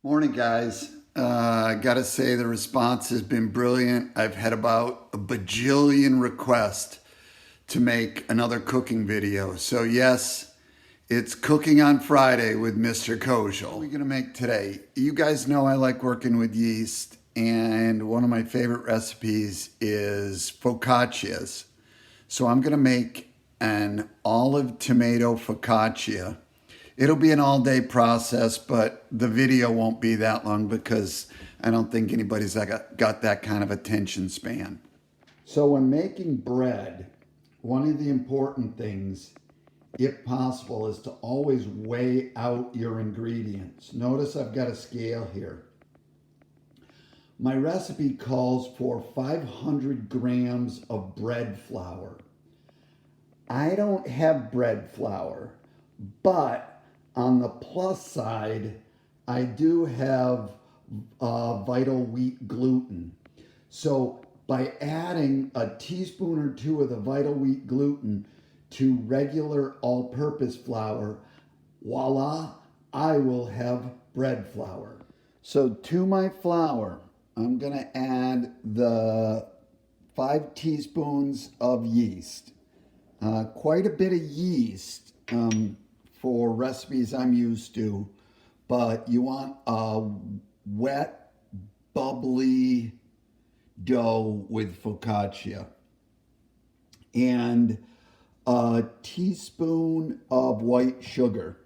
Morning, guys. I gotta say the response has been brilliant. I've had about a bajillion requests to make another cooking video. So yes, it's Cooking on Friday with Mr. Koschel. What are we gonna make today? You guys know I like working with yeast, and one of my favorite recipes is focaccias. So I'm gonna make an olive tomato focaccia. It'll be an all-day process, but the video won't be that long because I don't think anybody's got that kind of attention span. So when making bread, one of the important things, if possible, is to always weigh out your ingredients. Notice I've got a scale here. My recipe calls for 500 grams of bread flour. I don't have bread flour, but on the plus side, I do have vital wheat gluten. So by adding a teaspoon or two of the vital wheat gluten to regular all-purpose flour, voila, I will have bread flour. So to my flour, I'm gonna add the 5 teaspoons of yeast. Quite a bit of yeast for recipes I'm used to, but you want a wet, bubbly dough with focaccia. And a teaspoon of white sugar.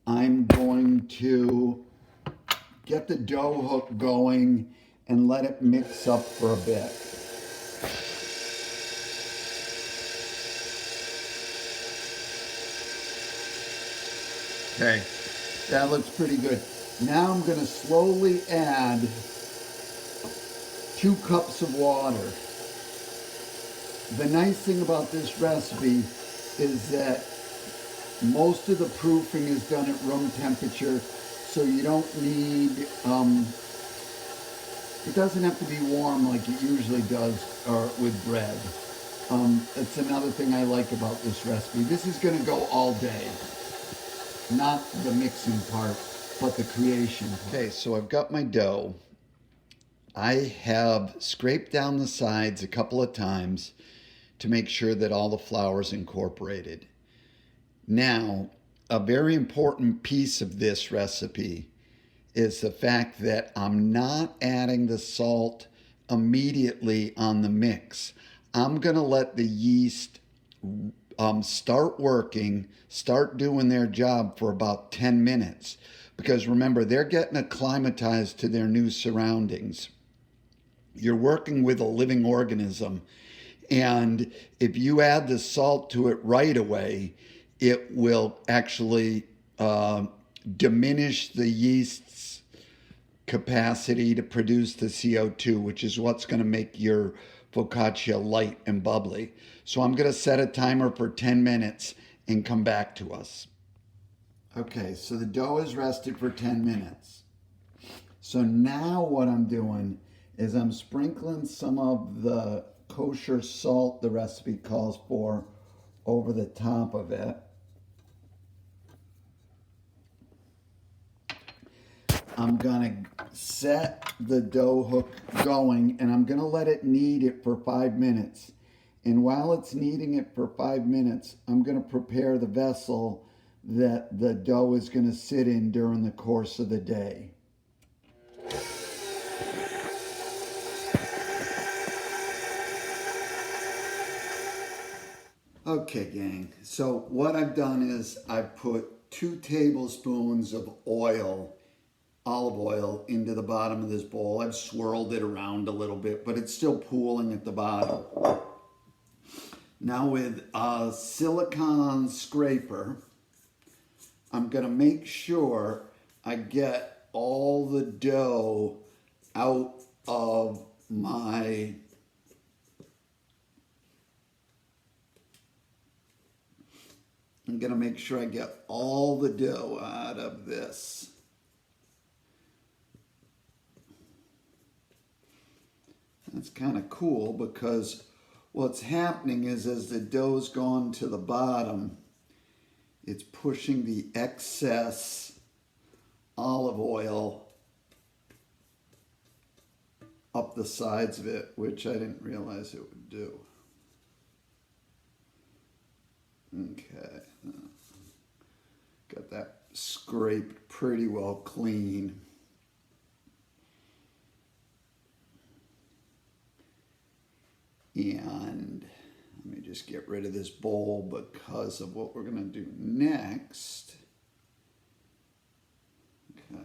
I'm going to get the dough hook going and let it mix up for a bit. Okay, that looks pretty good. Now I'm going to slowly add 2 cups of water. The nice thing about this recipe is that most of the proofing is done at room temperature, so you don't need, it doesn't have to be warm like it usually does with bread. That's another thing I like about this recipe. This is going to go all day. Not the mixing part, but the creation part. Okay, so I've got my dough. I have scraped down the sides a couple of times to make sure that all the flour is incorporated. Now, a very important piece of this recipe is the fact that I'm not adding the salt immediately on the mix. I'm gonna let the yeast start working, start doing their job for about 10 minutes. Because remember, they're getting acclimatized to their new surroundings. You're working with a living organism. And if you add the salt to it right away, it will actually diminish the yeast's capacity to produce the CO2, which is what's going to make your focaccia light and bubbly. So I'm going to set a timer for 10 minutes and come back to us. Okay, so the dough is rested for 10 minutes. So now what I'm doing is I'm sprinkling some of the kosher salt the recipe calls for over the top of it. I'm gonna set the dough hook going and I'm gonna let it knead it for 5 minutes. And while it's kneading it for 5 minutes, I'm gonna prepare the vessel that the dough is gonna sit in during the course of the day. Okay, gang, so what I've done is I've put 2 tablespoons of oil, olive oil, into the bottom of this bowl. I've swirled it around a little bit, but it's still pooling at the bottom. Now with a silicone scraper, I'm gonna make sure I get all the dough out of my I'm gonna make sure I get all the dough out of this. That's kind of cool because what's happening is as the dough's gone to the bottom, it's pushing the excess olive oil up the sides of it, which I didn't realize it would do. Okay, got that scraped pretty well clean. And let me just get rid of this bowl because of what we're going to do next. Okay.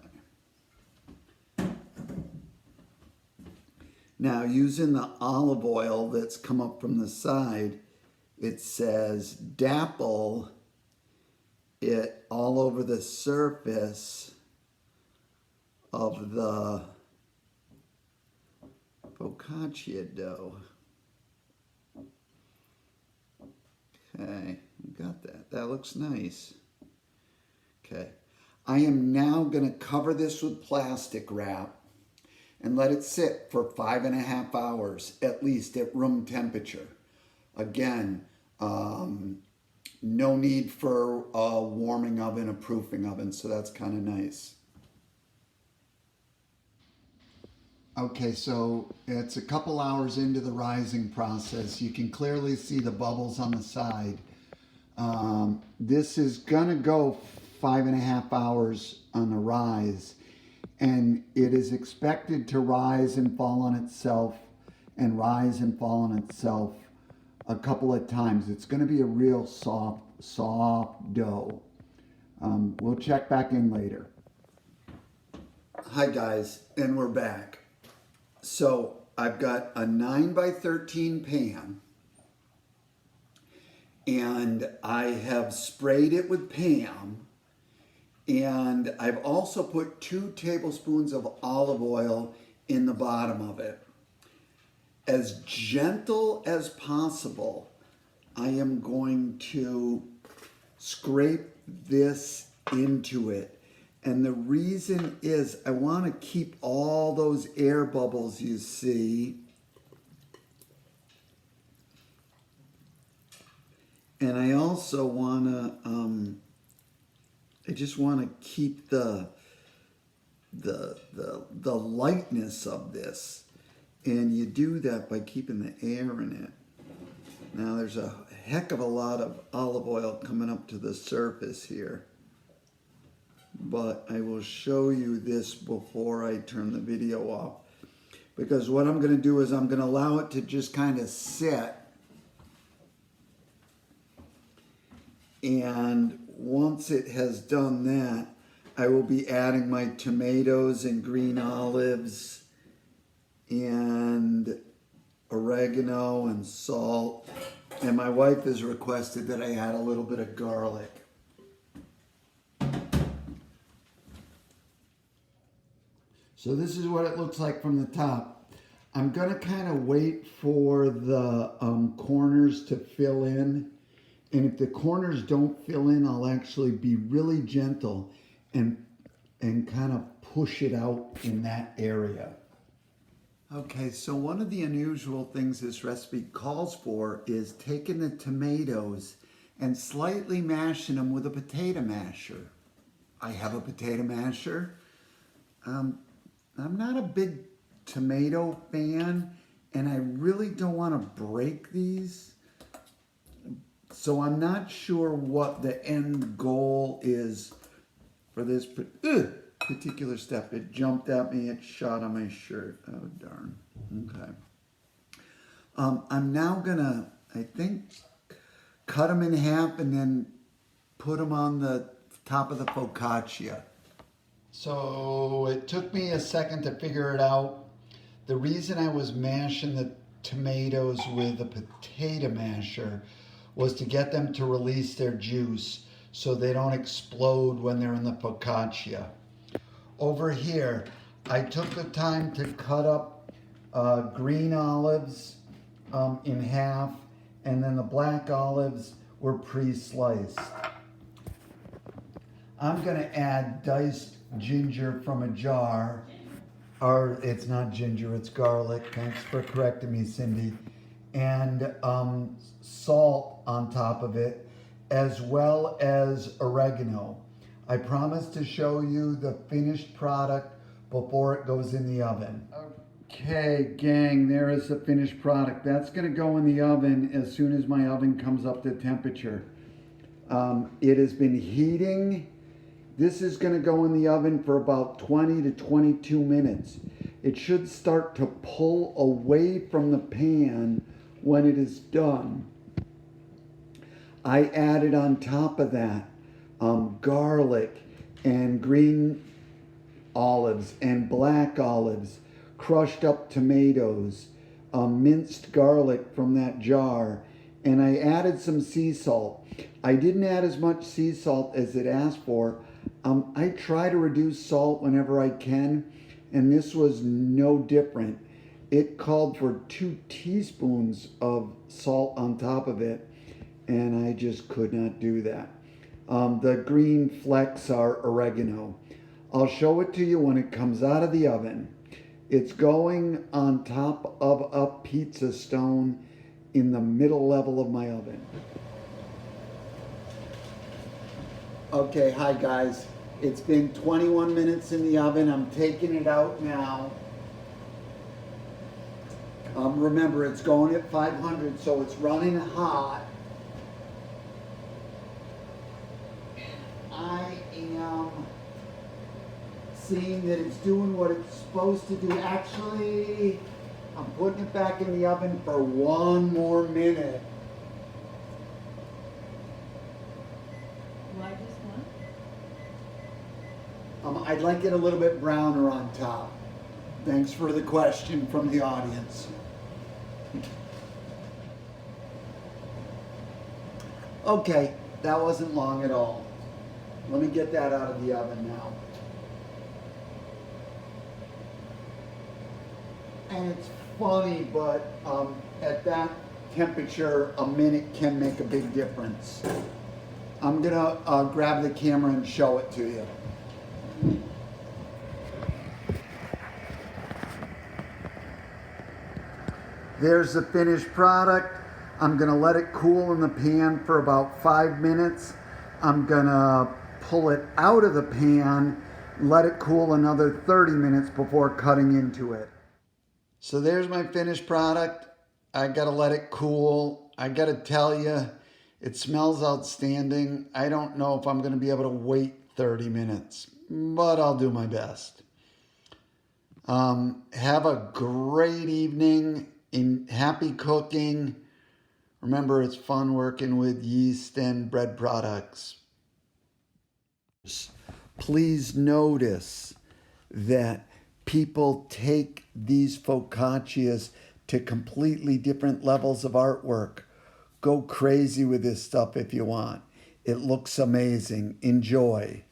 Now, using the olive oil that's come up from the side, it says dapple it all over the surface of the focaccia dough. Okay, got that. That looks nice. Okay, I am now going to cover this with plastic wrap and let it sit for 5.5 hours, at least at room temperature. Again, no need for a warming oven, a proofing oven, so that's kind of nice. Okay, so it's a couple hours into the rising process. You can clearly see the bubbles on the side. This is gonna go 5.5 hours on the rise, and it is expected to rise and fall on itself and rise and fall on itself a couple of times. It's gonna be a real soft dough. We'll check back in later. Hi guys, and we're back. So I've got a 9x13 pan, and I have sprayed it with Pam, and I've also put 2 tablespoons of olive oil in the bottom of it. As gentle as possible, I am going to scrape this into it. And the reason is I want to keep all those air bubbles you see. And I also want to, I just want to keep the lightness of this. And you do that by keeping the air in it. Now there's a heck of a lot of olive oil coming up to the surface here. But I will show you this before I turn the video off. Because what I'm going to do is I'm going to allow it to just kind of sit. And once it has done that, I will be adding my tomatoes and green olives and oregano and salt. And my wife has requested that I add a little bit of garlic. So this is what it looks like from the top. I'm gonna kind of wait for the corners to fill in. And if the corners don't fill in, I'll actually be really gentle and kind of push it out in that area. Okay, so one of the unusual things this recipe calls for is taking the tomatoes and slightly mashing them with a potato masher. I have a potato masher. I'm not a big tomato fan, and I really don't want to break these. So I'm not sure what the end goal is for this particular step. It jumped at me, it shot on my shirt. Oh, darn. Okay. I'm now gonna, I think, cut them in half and then put them on the top of the focaccia. So it took me a second to figure it out. The reason I was mashing the tomatoes with a potato masher was to get them to release their juice so they don't explode when they're in the focaccia. Over here, I took the time to cut up green olives in half, and then the black olives were pre-sliced. I'm gonna add diced ginger from a jar, or it's not ginger, it's garlic. Thanks for correcting me, Cindy. And salt on top of it, as well as oregano. I promise to show you the finished product before it goes in the oven. Okay, gang, there is the finished product. That's gonna go in the oven as soon as my oven comes up to temperature. It has been heating. This is gonna go in the oven for about 20 to 22 minutes. It should start to pull away from the pan when it is done. I added on top of that garlic and green olives and black olives, crushed up tomatoes, minced garlic from that jar, and I added some sea salt. I didn't add as much sea salt as it asked for. I try to reduce salt whenever I can, and this was no different. It called for 2 teaspoons of salt on top of it, and I just could not do that. The green flecks are oregano. I'll show it to you when it comes out of the oven. It's going on top of a pizza stone in the middle level of my oven. Okay, hi guys. It's been 21 minutes in the oven. I'm taking it out now. Remember, it's going at 500, so it's running hot. I am seeing that it's doing what it's supposed to do. Actually, I'm putting it back in the oven for 1 more minute. Why just one? I'd like it a little bit browner on top. Thanks for the question from the audience. Okay, that wasn't long at all. Let me get that out of the oven now. And it's funny, but at that temperature, a minute can make a big difference. I'm gonna grab the camera and show it to you. There's the finished product. I'm gonna let it cool in the pan for about 5 minutes. I'm gonna pull it out of the pan, let it cool another 30 minutes before cutting into it. So there's my finished product. I gotta let it cool. I gotta tell you, it smells outstanding. I don't know if I'm gonna be able to wait 30 minutes, but I'll do my best. Have a great evening and happy cooking. Remember, it's fun working with yeast and bread products. Please notice that people take these focaccias to completely different levels of artwork. Go crazy with this stuff if you want. It looks amazing. Enjoy.